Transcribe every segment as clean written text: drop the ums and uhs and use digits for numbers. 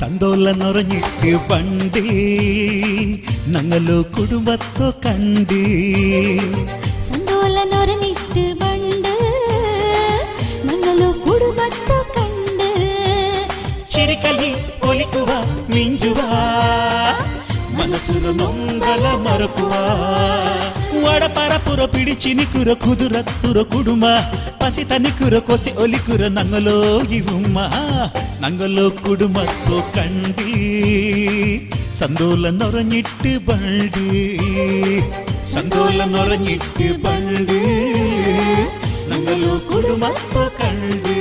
സന്തോല നിറഞ്ഞിട്ട് പണ്ട് ഞങ്ങളോ കുടുംബത്തോ കണ്ട് സന്തോല നിറഞ്ഞിട്ട് പണ്ട് ഞങ്ങളോ കുടുംബത്തോ കണ്ട് ചിരിക്കലി ഒലിക്കുക മിഞ്ചുക മനസ്സുര നൊങ്കല മറക്കുക വടപರಪುರ പിടിచి ನಿಕುರ ಕುದುರತ್ತುರ ಕುಡುಮ ಪಸಿ ತನಿಕುರ ಕೊಸಿ ಒಲಿಕುರ ನಂಗಲೋ ಇವುಮ್ಮ ನಂಗಲೋ ಕುಡುಮತ್ತೋ ಕಂಡಿ സന്തോല നൊറഞ്ഞിട്ട് പണ്ട് സന്തോല നൊറഞ്ഞിട്ട് പണ്ട് ഞങ്ങളോ കുടുംബത്തോ കണ്ട്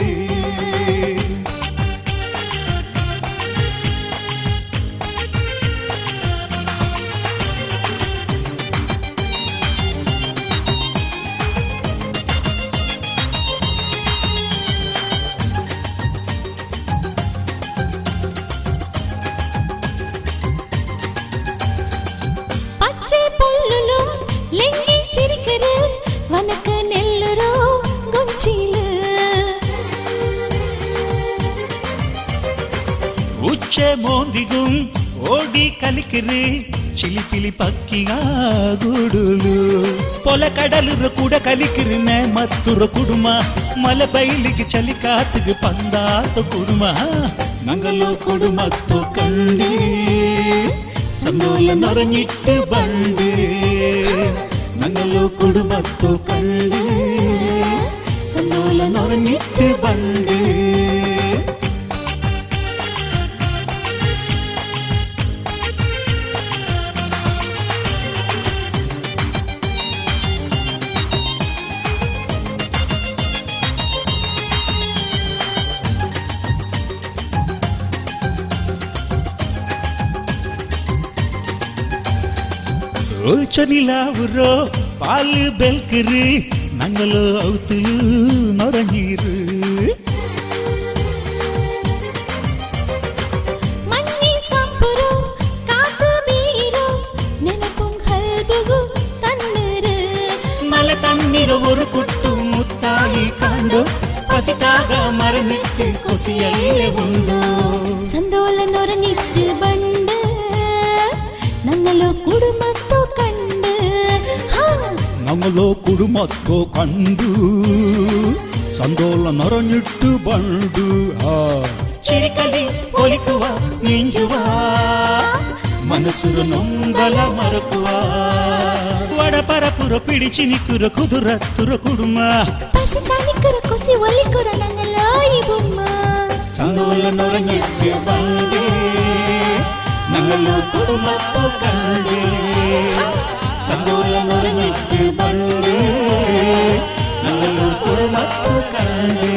ഉച്ച മോന്തികും ഓടി കലിക്കറ് ചിലിപ്പിലി പക്കിയാ ഗുടുലു പൊല കടലുറ കൂടെ കലിക്കറിനെ മത്തുറ കുടുമ മല ബൈലിക്ക് ചലി കാത്തുക്ക് പന്താത്ത കുടുമ ഞങ്ങളോ കുടുംബത്തോ കണ്ട് സന്തോല നിറഞ്ഞിട്ട് പണ്ട് ഞങ്ങളോ കുടുംബത്തോ കണ്ട് സന്തോല നിറഞ്ഞിട്ട് പണ്ട് ചനിലാവുറോ പാല് ബെൽക്കറ് ഞങ്ങളോ ഔത്തുലു നൊറഞ്ഞീറ് മല തന്നിര ഒരു കുട്ടു മുത്തായി കണ്ടോ പസിതാക മറന്നിട്ട് കൊസിയല്ലേ ഉണ്ടോ സന്തോല നൊറഞ്ഞിട്ട് പണ്ട് ഞങ്ങളോ കുടുംബത്തോ കണ്ട് ഞങ്ങളോ കുടുംബത്തോ കണ്ടു സന്തോല നിറഞ്ഞിട്ട് പണ്ട് ചിരിക്കലി ഒലിക്കുക മിഞ്ചുക മനസ്സുര നൊങ്കല മറക്കുക വടപರಪುರ പിടിచి നിക്കുര കുതിരത്തുര കുടുമ പസി തനിക്കുര കൊസി ഒലിക്കുര ഞങ്ങളോ ഇവുമ്മ സന്തോല നിറഞ്ഞിട്ട് പണ്ട് ഞങ്ങളോ കുടുംബത്തോ കണ്ട് സന്തോല നിറഞ്ഞിട്ട് പണ്ട് ഞങ്ങളോ കുടുംബത്തോ കണ്ട്